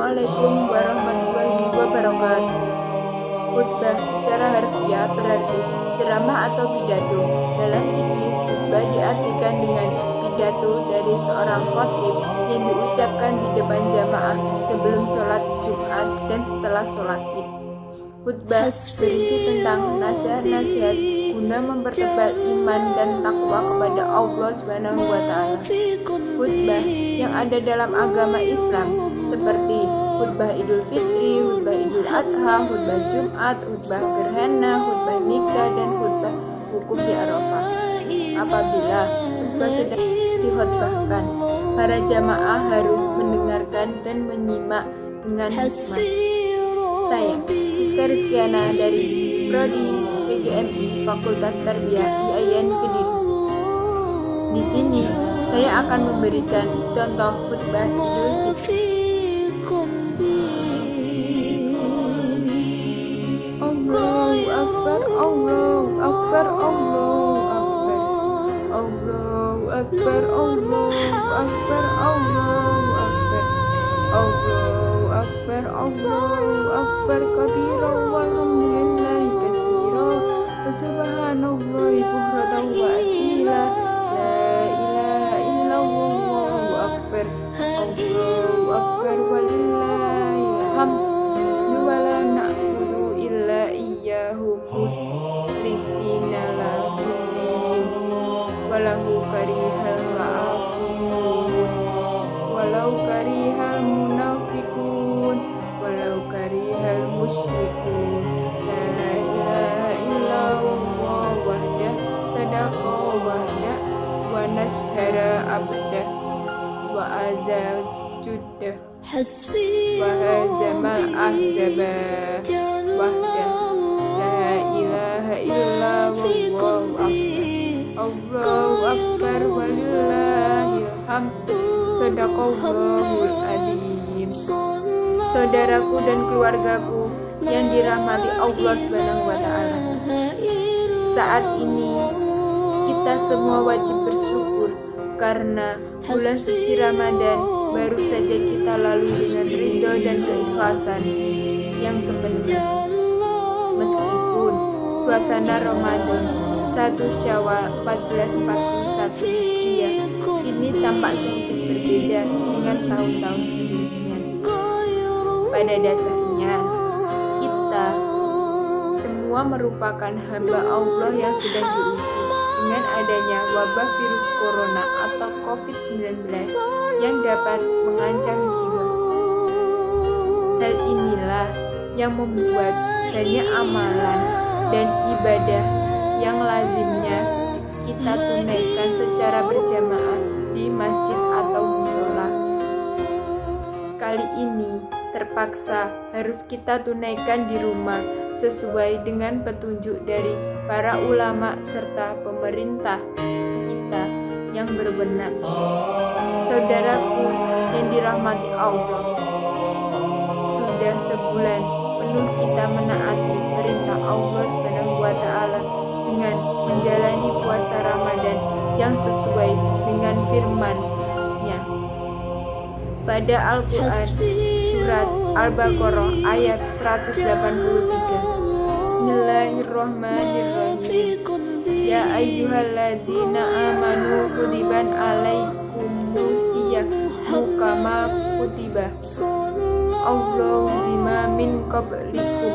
Assalamualaikum warahmatullahi wabarakatuh. Khutbah secara harfiah berarti ceramah atau pidato. Dalam fikih, khutbah diartikan dengan pidato dari seorang khatib yang diucapkan di depan jamaah sebelum sholat Jumat dan setelah sholat Id. Khutbah berisi tentang nasihat-nasihat guna mempertebal iman dan takwa kepada Allah Subhanahu wa Ta'ala. Khutbah yang ada dalam agama Islam seperti khutbah Idul Fitri, khutbah Idul Adha, khutbah Jumat, khutbah gerhana, khutbah nikah, dan khutbah wukuf di Arafah. Apabila khutbah sedang dikhutbahkan, para jamaah harus mendengarkan dan menyimak dengan hikmat. Saya, Siska Rizkiana dari Prodi PGMI Fakultas Tarbiyah IAIN Kediri. Di sini saya akan memberikan contoh khutbah Idul Fitri. Allahu Akbar, Allahu Akbar, Allahu Akbar, Allahu Akbar, Allahu Akbar, Allahu Akbar, Allahu Akbar, Allahu Akbar kabira walhamdulillahi katsira wa subhanallahi bukratan wa asila. La ilaha illallah, Allahu Akbar, Allahu Akbar walillahil hamdu wa la na'budu illa iyyahu musliksina lahuddin walahu karihal kafirun walau karihal munafiqun walau karihal musyrikun. La ilaha illallah wahdah sadaqa wahdah wa nashara abdah wa azal juddah wa hazamal ahzaba wahdah. La ilaha illallah Allahu Akbar walillahil hamd. Shadaqallahul adzim. Saudaraku dan keluargaku yang dirahmati Allah Subhanahu wa Ta'ala, saat ini kita semua wajib bersyukur karena bulan suci Ramadan baru saja kita lalui dengan ridho dan keikhlasan yang sepenuhnya. Meskipun suasana Ramadan 1 Syawal 1441 Hijriah kini tampak sedikit berbeda dengan tahun-tahun sebelumnya. Pada dasarnya, kita semua merupakan hamba Allah yang sedang diuji dengan adanya wabah virus corona atau COVID-19 yang dapat mengancam jiwa. Hal inilah yang membuat banyak amalan dan ibadah yang lazimnya kita tunaikan secara berjamaah di masjid atau musola. Kali ini terpaksa harus kita tunaikan di rumah sesuai dengan petunjuk dari para ulama serta pemerintah kita yang berwenang. Saudaraku yang dirahmati Allah, sudah sebulan penuh kita menaati perintah Allah Subhanahu wa Ta'ala dengan menjalani puasa Ramadan yang sesuai dengan firman-Nya. Pada Al-Quran surat Al-Baqarah ayat 183. Bismillahirrahmanirrahim. Ya ayyuhalladzina amanu kutiban alaikumusiyyamu kama kutiba Allahu zima min qablikum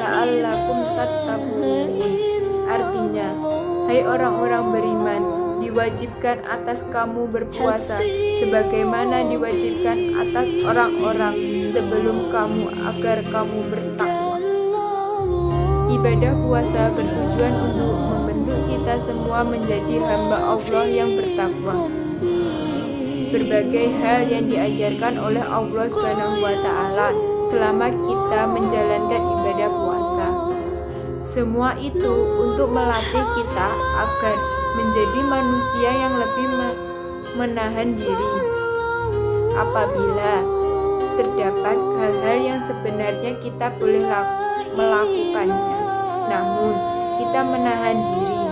la'allakum tattaqun. Artinya, hai orang-orang beriman, diwajibkan atas kamu berpuasa sebagaimana diwajibkan atas orang-orang sebelum kamu agar kamu bertakwa. Ibadah puasa bertujuan untuk membentuk kita semua menjadi hamba Allah yang bertakwa. Berbagai hal yang diajarkan oleh Allah Subhanahu wa Ta'ala selama kita menjalankan ibadah puasa. Semua itu untuk melatih kita agar menjadi manusia yang lebih menahan diri apabila terdapat hal-hal yang sebenarnya kita boleh melakukannya, namun kita menahan diri.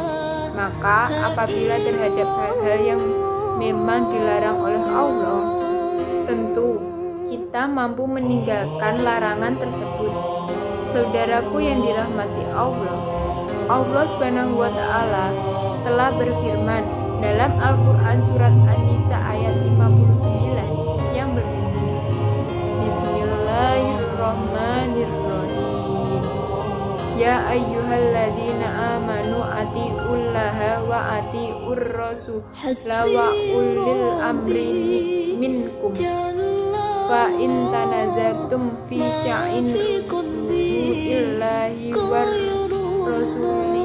Maka apabila terhadap hal-hal yang memang dilarang oleh Allah, tentu kita mampu meninggalkan larangan tersebut. Saudaraku yang dirahmati Allah, Allah Subhanahu wa Ta'ala telah berfirman dalam Al-Quran surat An-Nisa ayat 59 yang berbunyi, Bismillahirrahmanirrahim. Ya ayyuhalladzina amanu atiullaha wa atiur rasula wa ulil amri minkum fa in tanazatum fi sya'in illahi war rasuli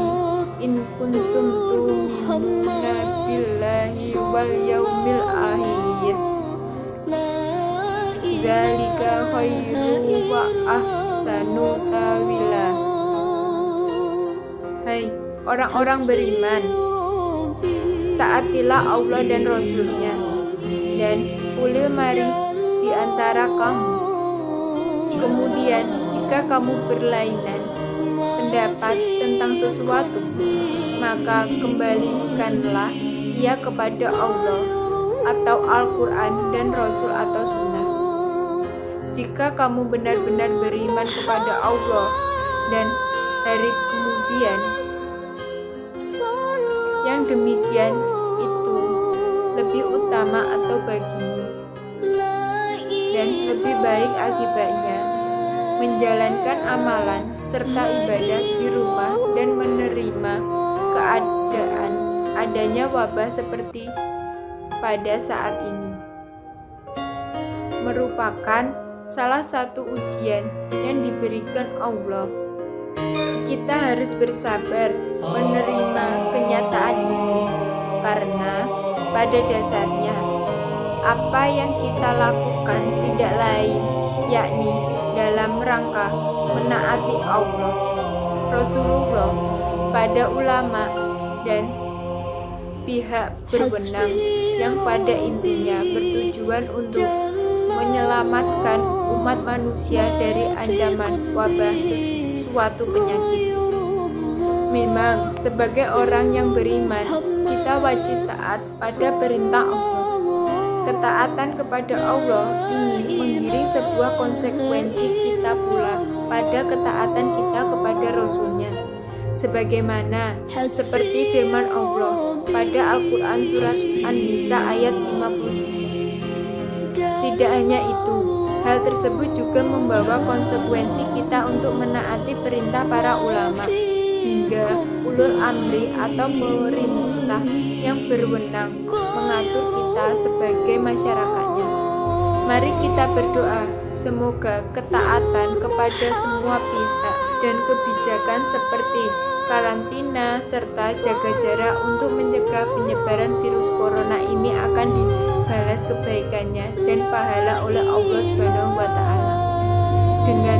in kuntum tu'minuna billahi wal yaumil akhir dzalika khairu wa ahsanu tawila. Hai orang-orang beriman, taatilah Allah dan Rasul-Nya dan ulil mari di antara kamu. Kemudian jika kamu berlainan pendapat tentang sesuatu, maka kembalikanlah ia kepada Allah atau Al-Quran dan Rasul atau Sunnah. Jika kamu benar-benar beriman kepada Allah dan hari kemudian, yang demikian itu lebih utama atau bagimu dan lebih baik akibatnya menjalankan amalan serta ibadah di rumah dan menerima keadaan adanya wabah seperti pada saat ini. Merupakan salah satu ujian yang diberikan Allah. Kita harus bersabar menerima kenyataan ini karena pada dasarnya apa yang kita lakukan tidak lain yakni dalam rangka menaati Allah, Rasulullah, pada ulama dan pihak berwenang yang pada intinya bertujuan untuk menyelamatkan umat manusia dari ancaman wabah suatu penyakit. Memang sebagai orang yang beriman, kita wajib taat pada perintah Allah. Ketaatan kepada Allah ini menggiring sebuah konsekuensi kita pula pada ketaatan kita kepada Rasul-Nya. Sebagaimana seperti firman Allah pada Al-Quran surat An-Nisa ayat 53. Tidak hanya itu, hal tersebut juga membawa konsekuensi kita untuk menaati perintah para ulama hingga ulul amri atau pemerintah yang berwenang mengatur kita sebagai masyarakatnya. Mari kita berdoa semoga ketaatan kepada semua pihak dan kebijakan seperti karantina serta jaga jarak untuk mencegah penyebaran virus corona ini akan dibalas kebaikannya dan pahala oleh Allah Subhanahu wa Ta'ala dengan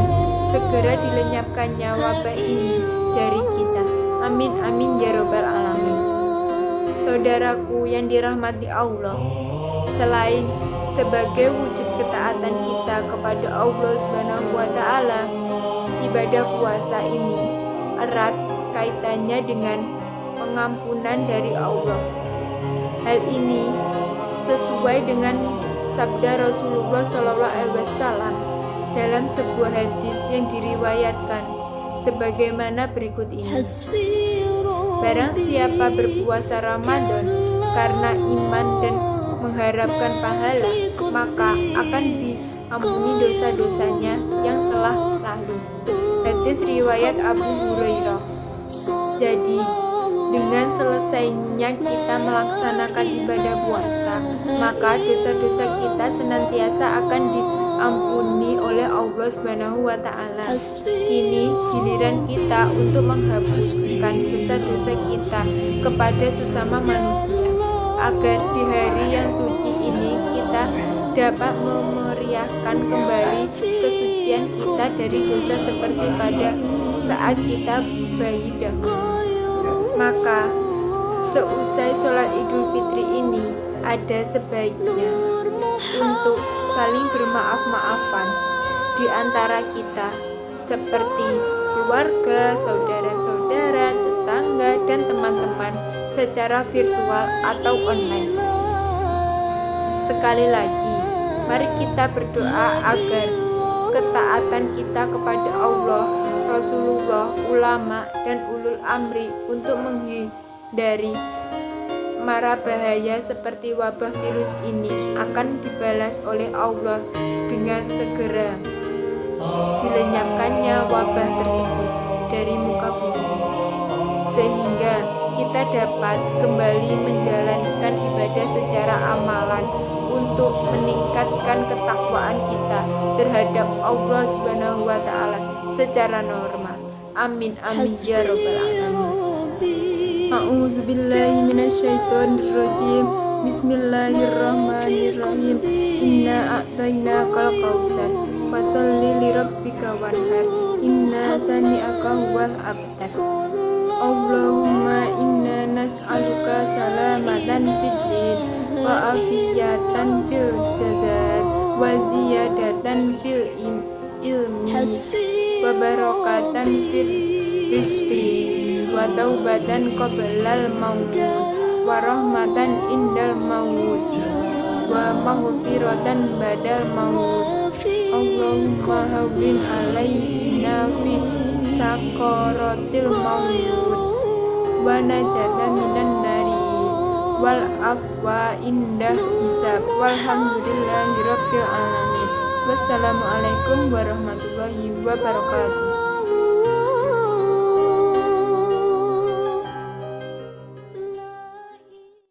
segera dilenyapkannya wabah ini dari kita. Amin amin ya robbal alamin. Saudaraku yang dirahmati Allah, selain sebagai wujud ketaatan kita kepada Allah Subhanahu wa Ta'ala, ibadah puasa ini erat kaitannya dengan pengampunan dari Allah. Hal ini sesuai dengan sabda Rasulullah SAW dalam sebuah hadis yang diriwayatkan sebagaimana berikut ini. Barang siapa berpuasa Ramadan karena iman dan mengharapkan pahala, maka akan diampuni dosa-dosanya yang telah lalu. Hadis riwayat Abu Hurairah. Jadi, dengan selesainya kita melaksanakan ibadah puasa, maka dosa-dosa kita senantiasa akan diampuni oleh Allah Subhanahu wa Ta'ala. Kini giliran kita untuk menghapuskan dosa-dosa kita kepada sesama manusia, agar di hari yang suci ini kita dapat memeriahkan kembali kesucian kita dari dosa seperti pada saat kita bayi dahulu. Maka seusai sholat Idul Fitri ini ada sebaiknya untuk saling bermaaf-maafan di antara kita seperti keluarga, saudara-saudara, tetangga, dan teman-teman secara virtual atau online. Sekali lagi, Mari kita berdoa agar ketaatan kita kepada Allah, Rasulullah, ulama, dan ulul amri untuk menghindari mara bahaya seperti wabah virus ini akan dibalas oleh Allah dengan segera dilenyapkannya wabah tersebut dari muka bumi, sehingga kita dapat kembali menjalankan ibadah secara amalan untuk meningkatkan ketakwaan kita terhadap Allah Subhanahu wa Ta'ala secara normal. Amin amin ya robbal alamin. A'udzu billahi minasyaitonir rajim. Bismillahirrahmanirrahim. Inna a'tainakal kautsar fasholli lirabbika wanhar. Inna sani'aka huwal abtar. Allahumma inna nas'aluka salamatan fid din wa afiyatan fil jazad wa ziyadatan fil ilmi wa barakatan fil rizqi wa taubatan qablal maut wa rahmatan indal maut wa maghfiratan badal maut. Allahumma hawwin alaina fi sakaratil maut wa najatan minan nari wal afwa indah hisab. Walhamdulillahi rabbil alamin. Wassalamualaikum warahmatullahi wabarakatuh.